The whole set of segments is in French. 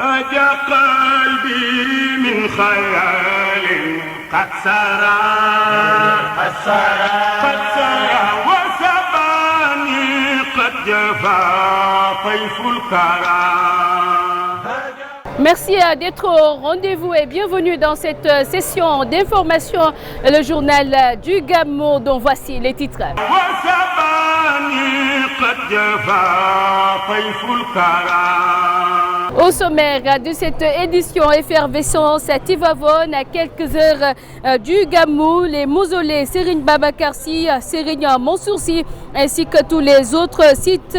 أجا قلبي من خيال قد سرى وسباني قد جفا طيف الكرى. Merci d'être au rendez-vous et bienvenue dans cette session d'information, le journal du Gamou dont voici les titres. Au sommaire de cette édition effervescence à Tivaouane, à quelques heures du Gamou, les mausolées Serigne Babacar Sy, Serigne Mansour Sy, ainsi que tous les autres sites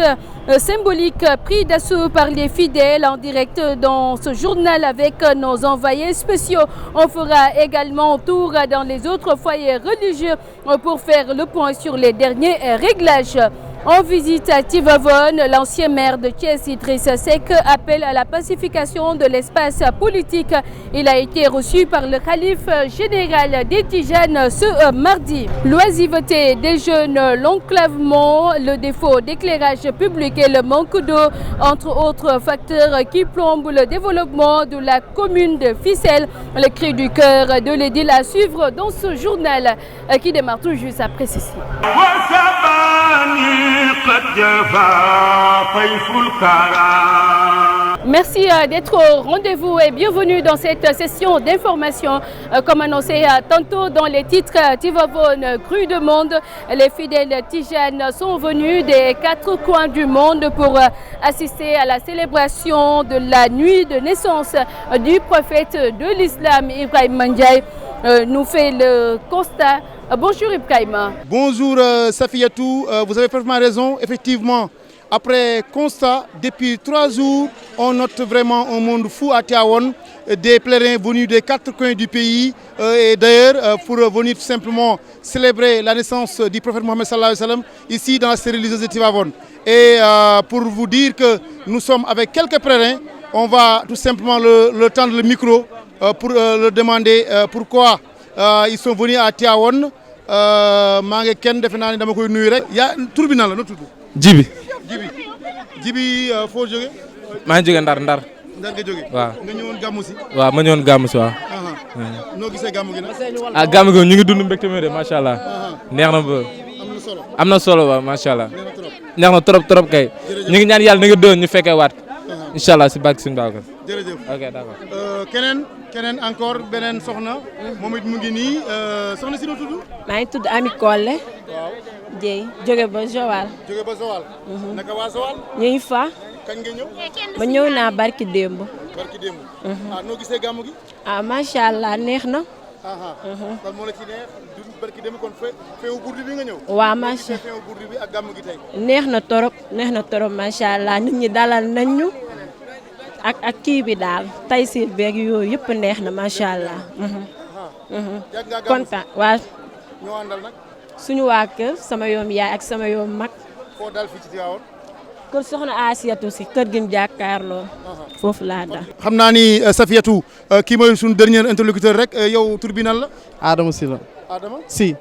symboliques pris d'assaut par les fidèles en direct dans ce journal avec nos envoyés spéciaux. On fera également un tour dans les autres foyers religieux pour faire le point sur les derniers réglages. En visite à Tivaouane, l'ancien maire de Thiès, Idrissa Seck, appelle à la pacification de l'espace politique. Il a été reçu par le khalife général des Tijanes ce mardi. L'oisiveté des jeunes, l'enclavement, le défaut d'éclairage public et le manque d'eau, entre autres facteurs qui plombent le développement de la commune de Fissel. Le cri du cœur de l'édile à suivre dans ce journal qui démarre tout juste après ceci. Merci d'être au rendez-vous et bienvenue dans cette session d'information. Comme annoncé tantôt dans les titres, Tivaouane crue de monde. Les fidèles tijanes sont venus des 4 coins du monde pour assister à la célébration de la nuit de naissance du prophète de l'islam, Ibrahima Ndiaye. Nous fait le constat. Bonjour Ibrahima. Bonjour Safiatou, vous avez parfaitement raison. Effectivement, après constat, depuis 3 jours, on note vraiment un monde fou à Tivaouane, des pèlerins venus des 4 coins du pays et d'ailleurs pour venir tout simplement célébrer la naissance du prophète Mohammed sallallahu alayhi wa sallam ici dans la cité religieuse de Tivaouane. Et pour vous dire que nous sommes avec quelques pèlerins, on va tout simplement le tendre le micro pour leur demander pourquoi ils sont venus à Tivaouane. maa ngi kenn defe naa ne dama koy nuyu rek. yaa tur bi nan la noo tudd. Jibi. Foo jóge. maa ngi jóge Ndar. Ndar nga jóge. waaw nga ñëwoon gàmmu si. waaw ma ñëwoon gàmmu si waaw. noo gisee gàmmu gi nag. ah gàmmu gi ñu ngi dund mbégte mi de macha allah. neex na ba. am na solo waaw macha allah. neex na trop kay. ñu ngi ñaan yàlla na nga doon ñu fekkee waat. incha allah si bàq suñu baax. jërëjëf ok d'accord. keneen encore beneen soxna. moom it mu ngi nii soxna si noo tudd. maa ngi tudd Ami Kolle. waaw. Dieye jóge ba Joal. naka waa Joal. ñu ngi fa. kañ nga ñëw. ba ñëw naa barki démb. noo gisee gàmmu gi. macha allah neex na. kon moo la ci neex barki démb kon feewu burdi bi nga ñëw. waaw macha feewu burdi bi ak gàmmu gi tey. neex na torop macha allah nit ñi dalal nañ ñu. ak kii bi daal tay siir beeg yooyu yëpp neex na macha allah. kontaan waa. ñoo àndal nag. suñu waa kër sama yoom yaay ak sama yoom mag. foo dal fii ci Tivaouane. kër soxna Asiatou si kër gi ñu jàkkaarloo. foofu laa dal. xam naa ni Safiatou kii mooy suñu dernier interlocuteur rek yow tur bi nan la. Adama Sy la. Adama Sy.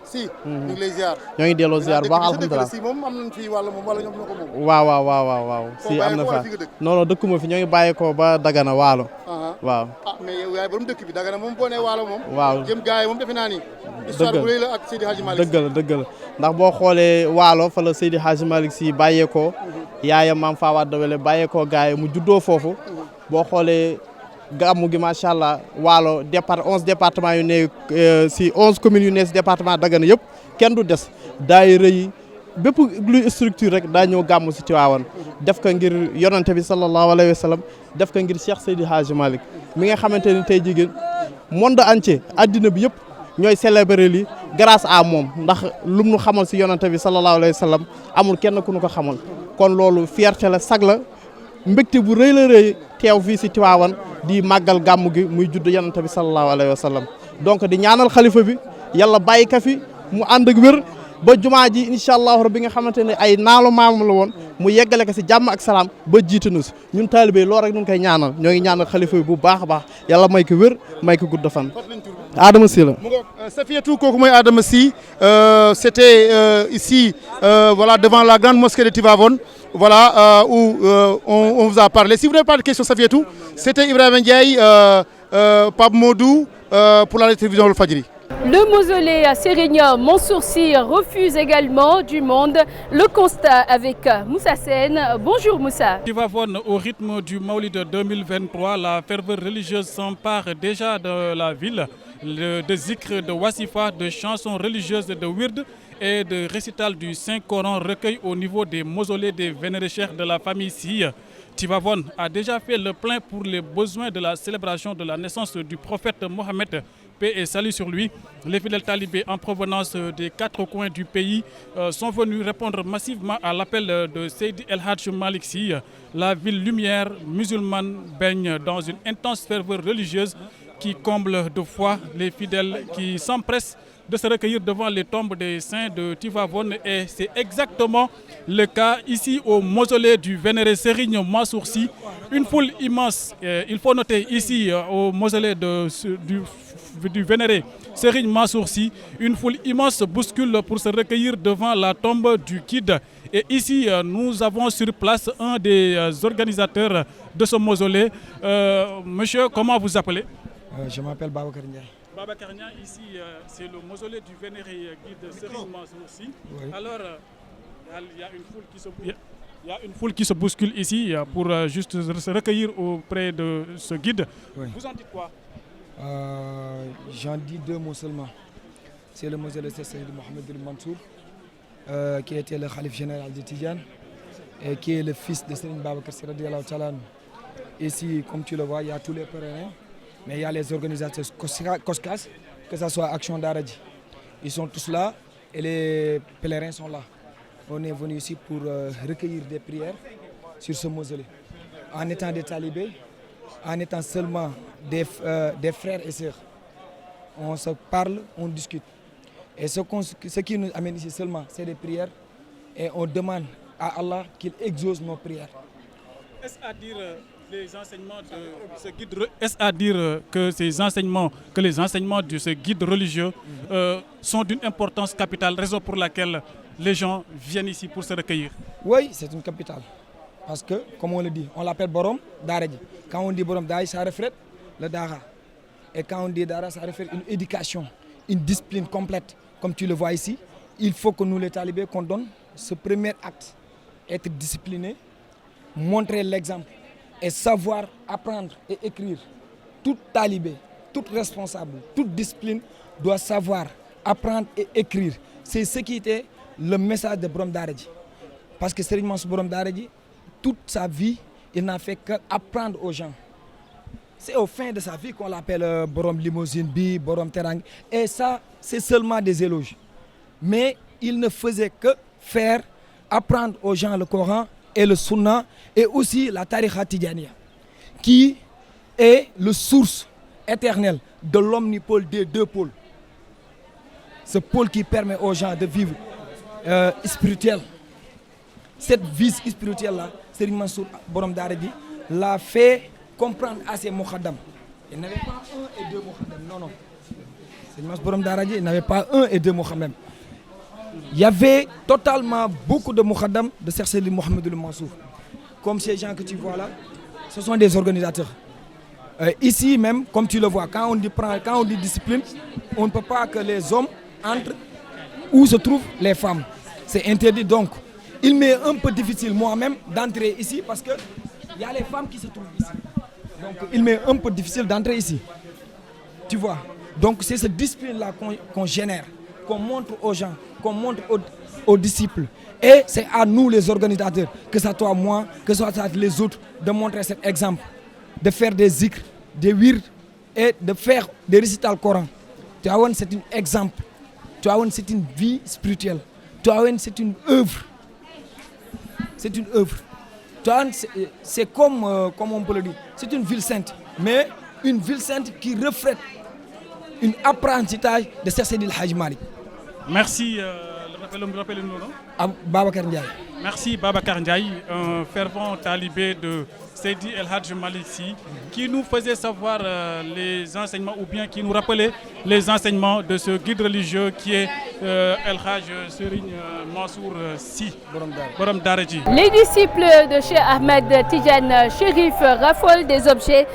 ñu ngi lay ziar. ñoo ngi delloo ziar bu baax alhamdulilah. si moom am nañ fi wàll moom wala ñoom ñoo ko moom. waaw. si am na fa non dëkkuma fi ñoo ngi bàyyeekoo ba Dagana Waalo. waaw. mais yow yaay borom dëkk bi Dagana moom boo nee Waalo moom. waaw jëm gaay moom defe naa ni. histoire bu rëy la ak Seydi Hadji Malick. dëgg la ndax boo xoolee Waalo fa la Seydi Hadji Malick Sy bàyyeekoo. yaayam maam Fawade Dawele bàyyeekoo gaay mu juddoo foofu. boo xoolee gàmmu gi macha allah Waalo 11 départements yu ne si 11 communes yu ne si département Dagana yëpp kenn du des daayira yi bépp luy structure rek daa ñëw gàmmu si Tivaouane def ko ngir yonante bi sallallahu alayhi wa sallam def ko ngir Cheikh Seydi Hadji Malick mi nga xamante ni tey jigéen monde entier addina bi yëpp ñooy célébrer li grâce à moom ndax lum nu xamal si yonante bi sallallahu alayhi wa sallam amul kenn ku nu ko xamal kon loolu fierté la sag la mbégte bu rëy la rëy teew fii si Tivaouane di màggal gàmmu gi muy judd yonante bi sallallahu alayhi wa sallam donc di ñaanal xalifa bi yàlla bàyyi ka fi mu ànd ak wér ba jumaa ji incha allahu rabbi nga xamante ne ay naalu maam la woon mu yeggale ko si jàmm ak salaam ba jiite na si ñun taalibe loolu rek ñu ngi koy ñaanal ñoo ngi ñaanal xalifa bi bu baax a baax yàlla may ko wér may ko gudd fan. Adama Sy la. Safiatou kooku mooy Adama Sy c'était ici voilà devant la grande mosquée de Tivaouane voilà, où on vous a parlé. Si vous n'avez pas de questions, Safiatou, c'était Ibrahima Ndiaye, Pape Modou, pour la télévision Walfadjri. Le mausolée à Serigne Mansour Sy refuse également du monde. Le constat avec Moussa Sène. Bonjour Moussa. Tivaouane, au rythme du Maulid 2023, la ferveur religieuse s'empare déjà de la ville. De zikr, de wasifa, de chansons religieuses, de wird et de récital du Saint-Coran recueilli au niveau des mausolées des vénérés chers de la famille Sy. Tivaouane a déjà fait le plein pour les besoins de la célébration de la naissance du prophète Mohammed, paix et salut sur lui. Les fidèles talibés en provenance des 4 coins du pays sont venus répondre massivement à l'appel de Seydi El Hadj Malick Sy. La ville lumière musulmane baigne dans une intense ferveur religieuse qui comble de foi les fidèles qui s'empressent de se recueillir devant les tombes des saints de Tivaouane. Et c'est exactement le cas ici au mausolée du vénéré Serigne Mansour Sy. Une foule immense, il faut noter ici au mausolée du vénéré Serigne Mansour Sy, une foule immense bouscule pour se recueillir devant la tombe du guide. Et ici, nous avons sur place un des organisateurs de ce mausolée. Monsieur, comment vous appelez? Je m'appelle Babacar Ndiaye. Babacar Ndiaye, ici, c'est le mausolée du vénéré guide Serigne Mansour Sy. Oui. Alors, il y a une foule qui se bouscule ici pour juste se recueillir auprès de ce guide. Oui. Vous en dites quoi? J'en dis 2 mots seulement. C'est le mausolée de Seydi Mohamed El Mansour, qui était le khalife général de Tidjane et qui est le fils de Serigne Babacar Sy radiyallahu ta'ala anhu. Ici, comme tu le vois, il y a tous les pèlerins, mais il y a les organisateurs COSCAS, que ce soit Action Daradji. Ils sont tous là et les pèlerins sont là. On est venu ici pour recueillir des prières sur ce mausolée. En étant des talibés, en étant seulement des frères et sœurs, on se parle, on discute. Et ce qui nous amène ici seulement, c'est des prières. Et on demande à Allah qu'il exauce nos prières. Est-ce à dire les enseignements de ce guide, est-ce à dire que les enseignements de ce guide religieux sont d'une importance capitale, raison pour laquelle les gens viennent ici pour se recueillir? Oui, c'est une capitale. Parce que, comme on le dit, on l'appelle Borom Daradji. Quand on dit Borom Daradji, ça reflète le Dara. Et quand on dit Dara, ça reflète une éducation, une discipline complète. Comme tu le vois ici, il faut que nous, les talibés, qu'on donne ce premier acte. Être discipliné, montrer l'exemple et savoir apprendre et écrire. Tout talibé, tout responsable, toute discipline doit savoir apprendre et écrire. C'est ce qui était le message de Borom Daradji. Parce que Serigne Mansour Borom Daradji, toute sa vie, il n'a fait qu'apprendre aux gens. C'est au fin de sa vie qu'on l'appelle Borom Limousine Bi, Borom Terang. Et ça, c'est seulement des éloges. Mais il ne faisait que faire apprendre aux gens le Coran et le Sunna et aussi la Tariqa Tidjaniya, qui est le source éternelle de l'omnipôle des 2 pôles. Ce pôle qui permet aux gens de vivre spirituel. Cette vie spirituelle-là, Serigne Mansour Borom Daradji l'a fait comprendre à ses moukhadam. Il n'avait pas 1 et 2 moukhadam, non. Serigne Mansour Borom Daradji n'avait pas 1 et 2 moukhadam. Il y avait totalement beaucoup de moukhadam de Seydi Mohamed El Mansour. Comme ces gens que tu vois là, ce sont des organisateurs. Ici même, comme tu le vois, quand on dit discipline, on ne peut pas que les hommes entrent où se trouvent les femmes. C'est interdit donc. Il m'est un peu difficile moi-même d'entrer ici parce qu'il y a les femmes qui se trouvent ici. Donc il m'est un peu difficile d'entrer ici. Tu vois. Donc c'est cette discipline-là qu'on génère, qu'on montre aux gens, qu'on montre aux disciples. Et c'est à nous les organisateurs, que ce soit moi, que ce soit les autres, de montrer cet exemple. De faire des zikrs, des wird et de faire des récitals Coran. Tivaouane, c'est un exemple. Tivaouane, c'est une vie spirituelle. Tivaouane, c'est une œuvre. C'est une œuvre. C'est comme on peut le dire, c'est une ville sainte, mais une ville sainte qui reflète un apprentissage de Seydi El Hadji Malick. Merci. Rappelez-nous, non? Babacar Ndiaye. Merci Babacar Ndiaye, un fervent talibé de Seydi El Hadj Malick Sy, qui nous faisait savoir les enseignements, ou bien qui nous rappelait les enseignements de ce guide religieux qui est El Hadj Serigne Mansour Sy, Borom Daara Ji. Les disciples de Cheikh Ahmed Tidiane Chérif raffolent des objets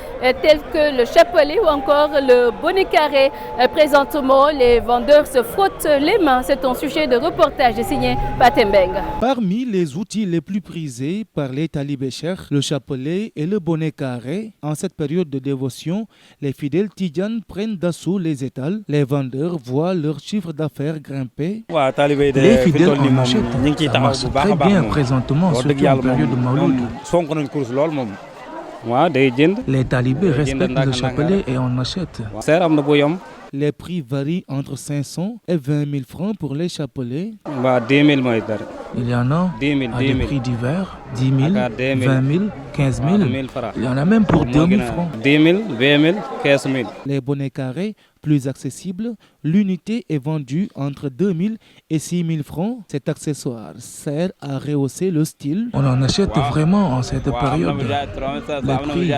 tels que le chapelet ou encore le bonnet carré. Présentement, les vendeurs se frottent les mains. C'est un sujet de reportage signé Patembeng. Parmi les outils les plus prisés par les talibés cheikh, le chapelet et le bonnet carré. En cette période de dévotion, les fidèles tidjanes prennent d'assaut les étals. Les vendeurs voient leur chiffre d'affaires grimper. Les fidèles en achètent. Ça marche très bien présentement, surtout en période de Mawlud. Les talibés respectent le chapelet et en achètent. Les prix varient entre 500 et 20 000 francs pour les chapelets. Il y en a à des prix divers, 10 000, 20 000, 15 000. Il y en a même pour 2 000 francs. Les bonnets carrés, plus accessibles, l'unité est vendue entre 2 000 et 6 000 francs. Cet accessoire sert à rehausser le style. On en achète vraiment en cette période. Les prix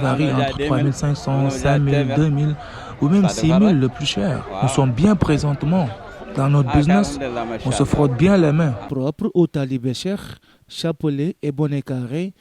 varient entre 3 500, 5 000, 2 000 ou même 6 000 le plus cher. Nous sommes bien présentement. Dans notre business, on se frotte bien les mains. Propre aux talibés cheikh, chapelet et bonnet carré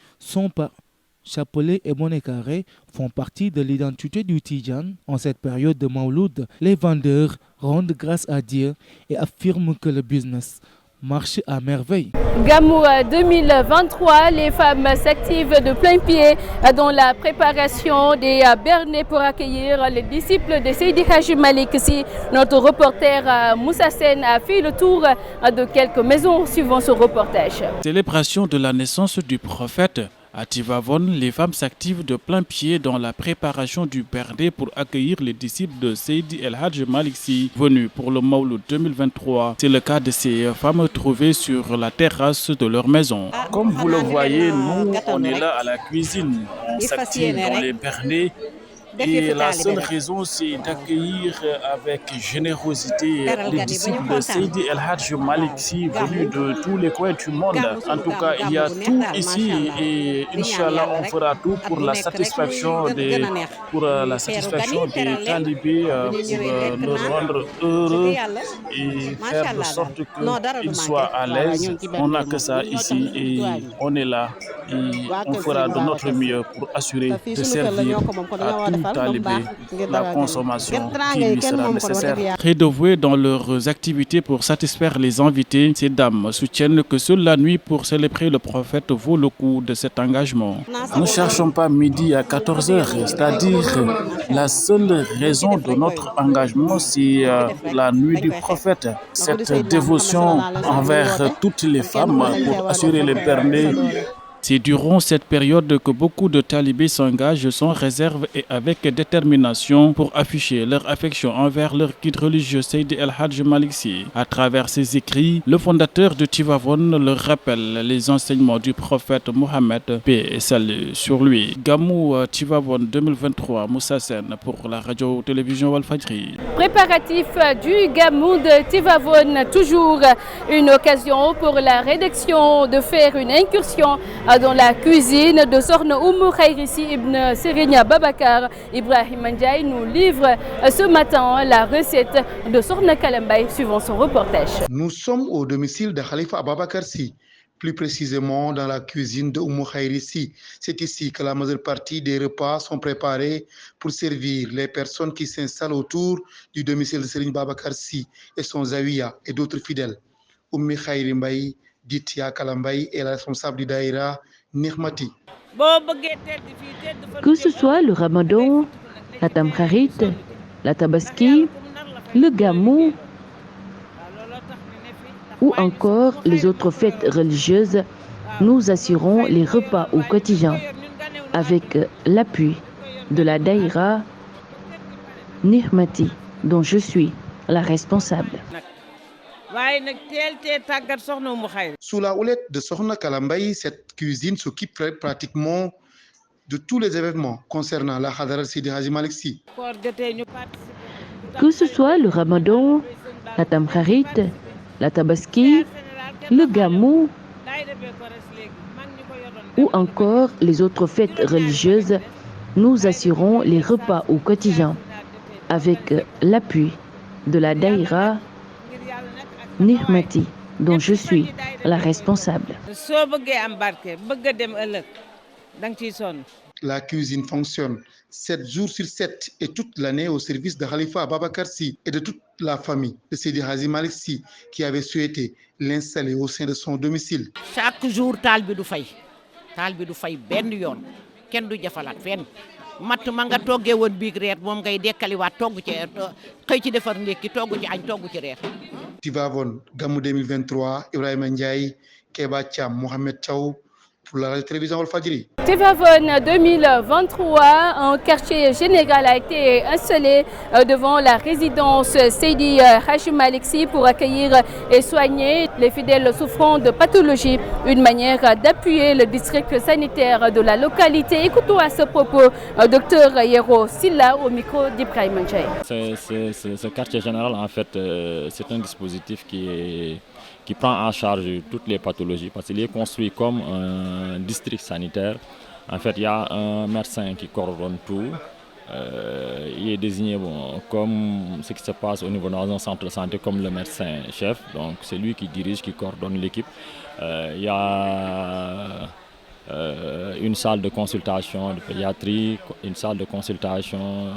Chapelet et bonnet carré font partie de l'identité du Tidjane. En cette période de Mawlud, les vendeurs rendent grâce à Dieu et affirment que le business marche à merveille. Gamou 2023, les femmes s'activent de plein pied dans la préparation des bernets pour accueillir les disciples de Seydi Hadji Malick Sy. Notre reporter Moussa Sen a fait le tour de quelques maisons suivant ce reportage. Célébration de la naissance du prophète. À Tivavone, les femmes s'activent de plein pied dans la préparation du bernet pour accueillir les disciples de Seydi El Hadj Malick Sy venus pour le Mawlud 2023. C'est le cas de ces femmes trouvées sur la terrasse de leur maison. Comme vous le voyez, nous, on est là à la cuisine. On s'active dans les bernets. Et la seule raison, c'est d'accueillir avec générosité les disciples de Seydi El Hadj Malick Sy venus de tous les coins du monde. En tout cas, il y a tout ici et Inch'Allah, on fera tout pour la satisfaction des talibés, pour nous rendre heureux et faire de sorte qu'ils soient à l'aise. On n'a que ça ici et on est là et on fera de notre mieux pour assurer de servir à tout talibé la consommation qui lui sera nécessaire. Très dévoués dans leurs activités pour satisfaire les invités, ces dames soutiennent que seule la nuit pour célébrer le prophète vaut le coup de cet engagement. Nous ne cherchons pas midi à 14h, c'est-à-dire la seule raison de notre engagement, c'est la nuit du prophète. Cette dévotion envers toutes les femmes pour assurer les bernets. C'est durant cette période que beaucoup de talibés s'engagent sans réserve et avec détermination pour afficher leur affection envers leur guide religieux Seydi El Hadj Malick Sy. À travers ses écrits, le fondateur de Tivavone leur rappelle les enseignements du prophète Mohammed, paix et salut sur lui. Gamou Tivavone 2023, Moussa Sen pour la radio-télévision Walfadjri. Préparatif du Gamou de Tivavone, toujours une occasion pour la rédaction de faire une incursion dans la cuisine de Sokhna Oumou Khayri Sy ibn Serigne Babacar. Ibrahima Ndiaye nous livre ce matin la recette de Sokhna Kalambay suivant son reportage. Nous sommes au domicile de Khalifa Ababacar Sy, plus précisément dans la cuisine de Oumou Khayri Sy. C'est ici que la majeure partie des repas sont préparés pour servir les personnes qui s'installent autour du domicile de Serigne Babacar Sy et son zawiya et d'autres fidèles. Oumou Khayri Mbaye, dite Ya Kalambay, est la responsable du daïra Nihmati. Que ce soit le Ramadan, la Tamkharit, la Tabaski, le Gamou ou encore les autres fêtes religieuses, nous assurons les repas au quotidien avec l'appui de la daïra Nihmati, dont je suis la responsable. Sous la houlette de Sokhna Kalambay, cette cuisine s'occupe pratiquement de tous les événements concernant la Hadara Seydi Hadji Malick Sy. Que ce soit le Ramadan, la Tamkharit, la Tabaski le gamou ou encore les autres fêtes religieuses, nous assurons les repas au quotidien avec l'appui de la daïra Nihmati, dont je suis la responsable. La cuisine fonctionne 7 jours sur 7 et toute l'année au service de Khalifa Ababacar Sy et de toute la famille de Seydi Hadji Malick Sy qui avait souhaité l'installer au sein de son domicile. Chaque jour taal bi du fay benn yoon kenn du jafalaat fenn matt ma nga toggee woon biig reer moom ngay dekkaliwaat togg ci xëy ci defar ndékki togg ci añ togg ci reer. Tivaouane Gamou 2023, Ibrahima Ndiaye, Keba Thiam, Mohamed Thiaw pour la télévision Walfadjri. Tivaouane 2023, un quartier général a été installé devant la résidence Seydi Hadji Malick Sy pour accueillir et soigner les fidèles souffrant de pathologies. Une manière d'appuyer le district sanitaire de la localité. Écoutons à ce propos Dr Yero Silla au micro d'Ibrahima Ndiaye. Ce quartier général, en fait, c'est un dispositif qui prend en charge toutes les pathologies parce qu'il est construit comme un district sanitaire. En fait, il y a un médecin qui coordonne tout. Il est désigné comme ce qui se passe au niveau dans un centre de santé comme le médecin chef. Donc c'est lui qui dirige, qui coordonne l'équipe. Il y a une salle de consultation de pédiatrie, une salle de consultation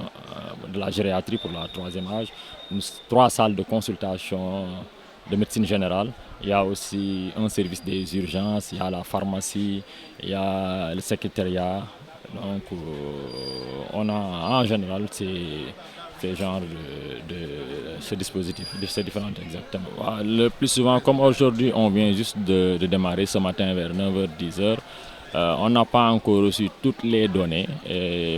de la gériatrie pour la 3e âge, 3 salles de consultation de médecine générale. Il y a aussi un service des urgences, il y a la pharmacie, il y a le secrétariat. Donc on a en général ces genres ce dispositif, de ces différentes exactement. Le plus souvent, comme aujourd'hui, on vient juste de démarrer ce matin vers 9h, 10h. On n'a pas encore reçu toutes les données,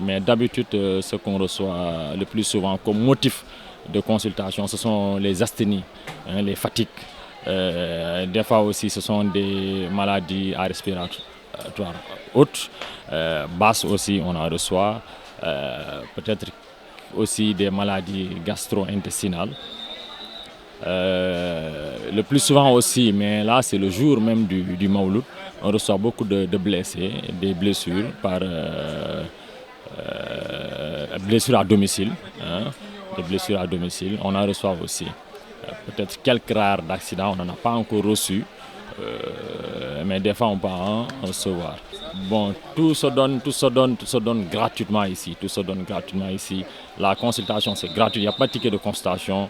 mais d'habitude, ce qu'on reçoit le plus souvent comme motif de consultation, ce sont les asthénies, les fatigues. Des fois aussi, ce sont des maladies à respiratoire hautes, basses aussi, on en reçoit. Peut-être aussi des maladies gastro-intestinales. Le plus souvent aussi, mais là c'est le jour même du Mawlud, on reçoit beaucoup de blessés, des blessures blessures à domicile. Des blessures à domicile, on en reçoit aussi. Peut-être quelques rares d'accidents, on n'en a pas encore reçu, mais des fois on peut en recevoir. Bon, tout se donne gratuitement ici. Tout se donne gratuitement ici. La consultation c'est gratuit, il n'y a pas de ticket de consultation.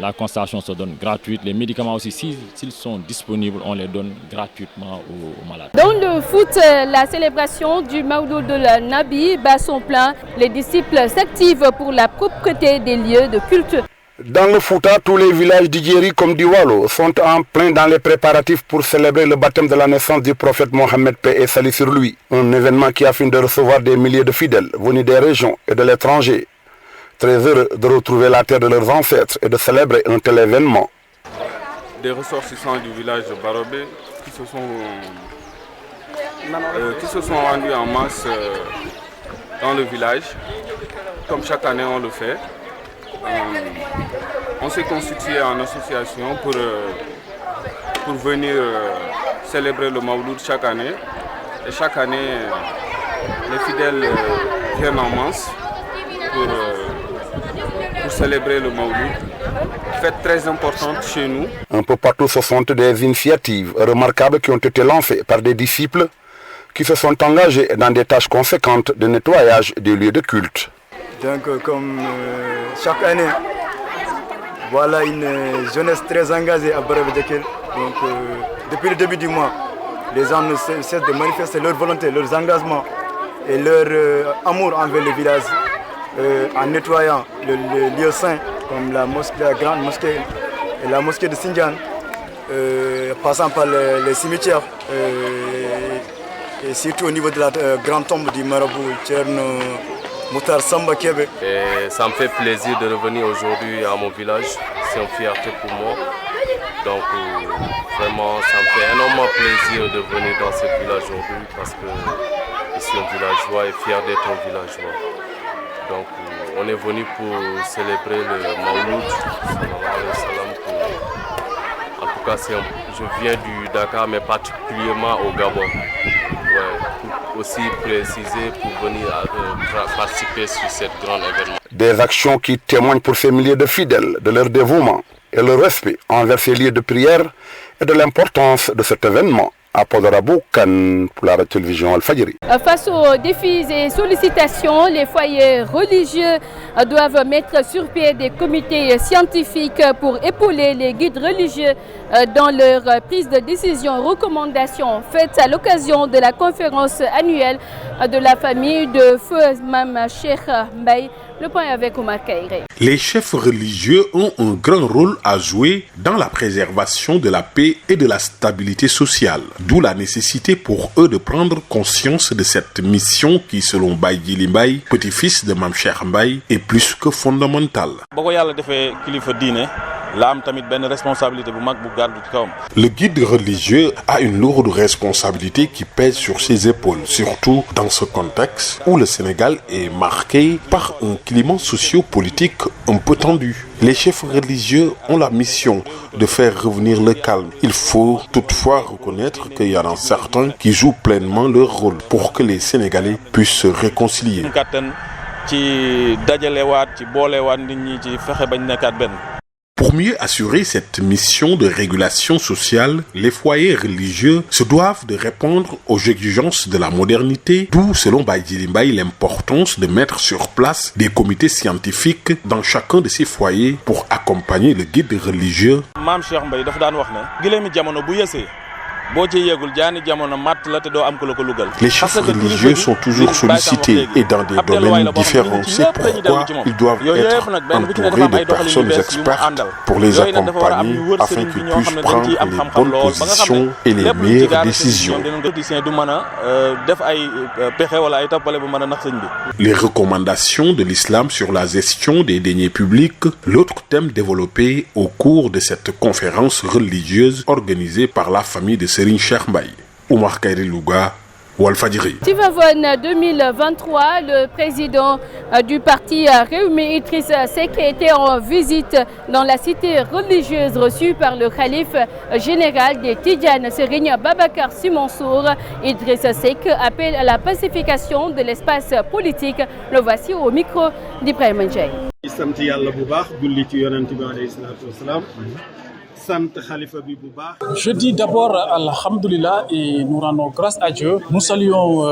La consultation se donne gratuite. Les médicaments aussi, s'ils sont disponibles, on les donne gratuitement aux malades. Dans le foot, la célébration du Mawlud de la Nabi bat son plein. Les disciples s'activent pour la propreté des lieux de culte. Dans le Fouta, tous les villages d'Idjeri comme d'Iwalo sont en plein dans les préparatifs pour célébrer le baptême de la naissance du prophète Mohammed, paix et salut sur lui. Un événement qui afin de recevoir des milliers de fidèles venus des régions et de l'étranger. Très heureux de retrouver la terre de leurs ancêtres et de célébrer un tel événement. Des ressortissants du village de Barobé qui se sont rendus en masse dans le village, comme chaque année on le fait. On s'est constitué en association pour venir célébrer le Mawlud chaque année. Et chaque année, les fidèles viennent en masse pour célébrer le Mawlud. Fête très importante chez nous. Un peu partout, ce sont des initiatives remarquables qui ont été lancées par des disciples qui se sont engagés dans des tâches conséquentes de nettoyage des lieux de culte. Donc, comme chaque année, voilà une jeunesse très engagée à Barabé-Djekel. Donc, depuis le début du mois, les gens ne cessent de manifester leur volonté, leurs engagements et leur amour envers le village en nettoyant le lieu saint comme la grande mosquée et la mosquée de Sindian, passant par les cimetières et surtout au niveau de la grande tombe du marabout Tcherno Moutar Samba Kebe. Et ça me fait plaisir de revenir aujourd'hui à mon village, c'est une fierté pour moi. Donc vraiment ça me fait énormément plaisir de venir dans ce village aujourd'hui parce que je suis un villageois et fier d'être un villageois. Donc on est venu pour célébrer le Mawlud, en tout tout cas, je viens du Dakar, mais particulièrement au Gabon. Pour aussi préciser, pour venir participer sur cette grande événement. Des actions qui témoignent pour ces milliers de fidèles de leur dévouement et leur respect envers ces lieux de prière et de l'importance de cet événement. À Podarabou, Kane pour la télévision Al-Fadjri. Face aux défis et sollicitations, les foyers religieux doivent mettre sur pied des comités scientifiques pour épauler les guides religieux dans leur prise de décision. Recommandations faites à l'occasion de la conférence annuelle de la famille de Feu Mame Cheikh Mbaye. Le point avec Omar Kairé. Les chefs religieux ont un grand rôle à jouer dans la préservation de la paix et de la stabilité sociale. D'où la nécessité pour eux de prendre conscience de cette mission qui, selon Baye Djily Mbaye, petit-fils de Mame Cheikh Mbaye, est plus que fondamentale. Le guide religieux a une lourde responsabilité qui pèse sur ses épaules, surtout dans ce contexte où le Sénégal est marqué par un climat socio-politique un peu tendu. Les chefs religieux ont la mission de faire revenir le calme. Il faut toutefois reconnaître qu'il y en a certains qui jouent pleinement leur rôle pour que les Sénégalais puissent se réconcilier. Pour mieux assurer cette mission de régulation sociale, les foyers religieux se doivent de répondre aux exigences de la modernité, d'où, selon Baye Djily Mbaye, l'importance de mettre sur place des comités scientifiques dans chacun de ces foyers pour accompagner le guide religieux. Mame Cheikh Mbaye dafa daan wax ne gileemi jamono bu yësee boo ci yegul jaani jamono matt la te doo am ko la ko lugal. Les chefs religieux sont toujours sollicités et dans des domaines différents. C'est pourquoi ils doivent être entourés de personnes expertes pour les accompagner afin qu'ils puissent prendre les bonnes positions et les meilleures décisions. Les recommandations de l'islam sur la gestion des deniers publics, l'autre thème développé au cours de cette conférence religieuse organisée par la famille de Serigne Cheikh Mbaye. Omar Kairé Louga, Walfadjri. Tivavone 2023, le président du parti Rewmi Idrissa Seck était en visite dans la cité religieuse reçue par le khalife général des Tidjanes, Serigne Babacar Sy Mansour. Idrissa Seck appelle à la pacification de l'espace politique. Le voici au micro d'Ibrahima Ndiaye. Je dis d'abord Alhamdulillah et nous rendons grâce à Dieu. Nous saluons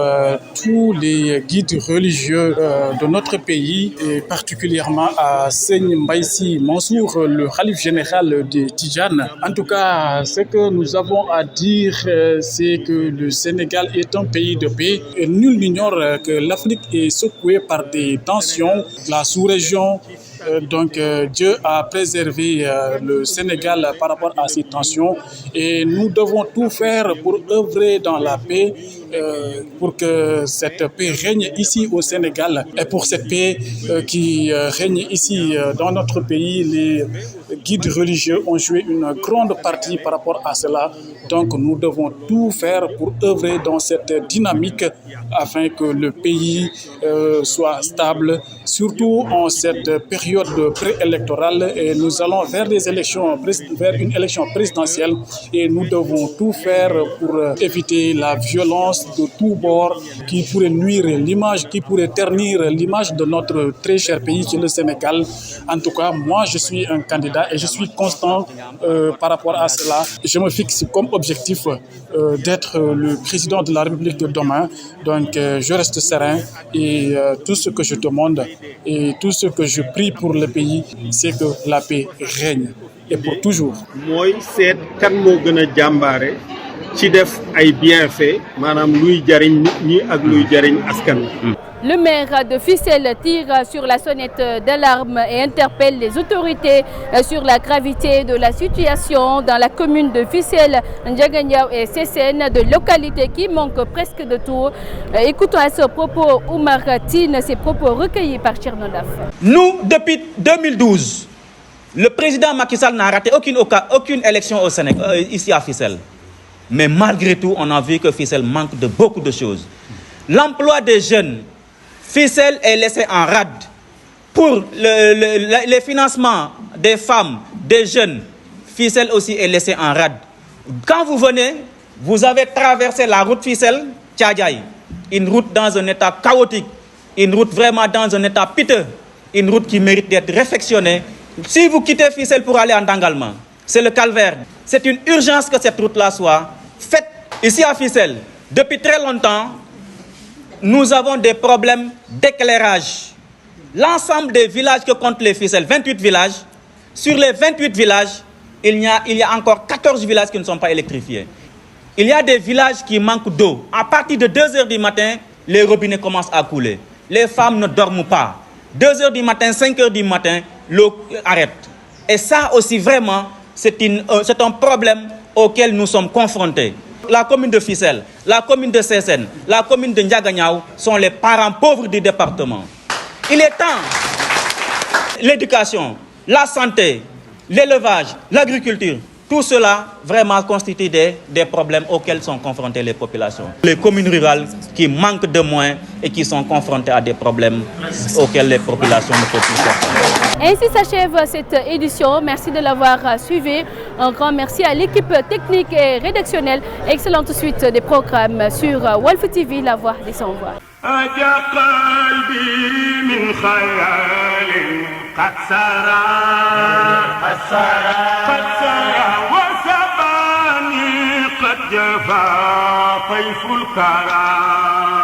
tous les guides religieux de notre pays et particulièrement à Serigne Mbaye Sy Mansour, le khalife général des Tidjanes. En tout cas, ce que nous avons à dire, c'est que le Sénégal est un pays de paix. Et nul n'ignore que l'Afrique est secouée par des tensions, la sous-région. Donc Dieu a préservé le Sénégal par rapport à ces tensions et nous devons tout faire pour œuvrer dans la paix, pour que cette paix règne ici au Sénégal. Et pour cette paix qui règne ici dans notre pays, les guides religieux ont joué une grande partie par rapport à cela. Donc nous devons tout faire pour œuvrer dans cette dynamique afin que le pays soit stable, surtout en cette période préélectorale. Et nous allons vers des élections, vers une élection présidentielle et nous devons tout faire pour éviter la violence de tous bords qui pourrait nuire l'image, qui pourrait ternir l'image de notre très cher pays qui est le Sénégal. En tout cas, moi je suis un candidat et je suis constant par rapport à cela. Je me fixe comme objectif d'être le président de la République de demain. Donc je reste serein et tout ce que je demande et tout ce que je prie pour le pays, c'est que la paix règne et pour toujours. Moi, c'est kan mo gëna jambaré ci def ay bienfaits manam luy jariñ nit ñi ak luy jariñ askan. Le maire de Fissel tire sur la sonnette d'alarme et interpelle les autorités sur la gravité de la situation dans la commune de Fissel, Ndiaganiao et Sessène, de localités qui manquent presque de tout. Écoutons à ce propos Oumar Tine, ces propos recueillis par Tchernodaf. Nous, depuis 2012, le président Macky Sall n'a raté aucune élection au Sénégal, ici à Fissel. Mais malgré tout, on a vu que Fissel manque de beaucoup de choses. L'emploi des jeunes, Fissel est laissé en rade. Pour les financements des femmes, des jeunes, Fissel aussi est laissé en rade. Quand vous venez, vous avez traversé la route Fissel, Tchadjaï, une route dans un état chaotique, une route vraiment dans un état piteux, une route qui mérite d'être réfectionnée. Si vous quittez Fissel pour aller en Dangalma, c'est le calvaire. C'est une urgence que cette route-là soit faite. Ici à Fissel, depuis très longtemps, nous avons des problèmes d'éclairage. L'ensemble des villages que comptent les Fissel, 28 villages, sur les 28 villages, il y a encore 14 villages qui ne sont pas électrifiés. Il y a des villages qui manquent d'eau. À partir de 2 h du matin, les robinets commencent à couler. Les femmes ne dorment pas. 2 h du matin, 5 h du matin, l'eau arrête. Et ça aussi, vraiment, c'est un problème auquel nous sommes confrontés. La commune de Fissel, la commune de Sessène, la commune de Ndiaganiao sont les parents pauvres du département. Il est temps. L'éducation, la santé, l'élevage, l'agriculture, tout cela vraiment constitue des problèmes auxquels sont confrontées les populations. Les communes rurales qui manquent de moyens et qui sont confrontées à des problèmes auxquels les populations ne peuvent plus faire. Ainsi s'achève cette édition. Merci de l'avoir suivi. Un grand merci à l'équipe technique et rédactionnelle. Excellente suite des programmes sur Walf TV, la voix des sans-voix. قد سرى وسباني قد جفا طيف الكرى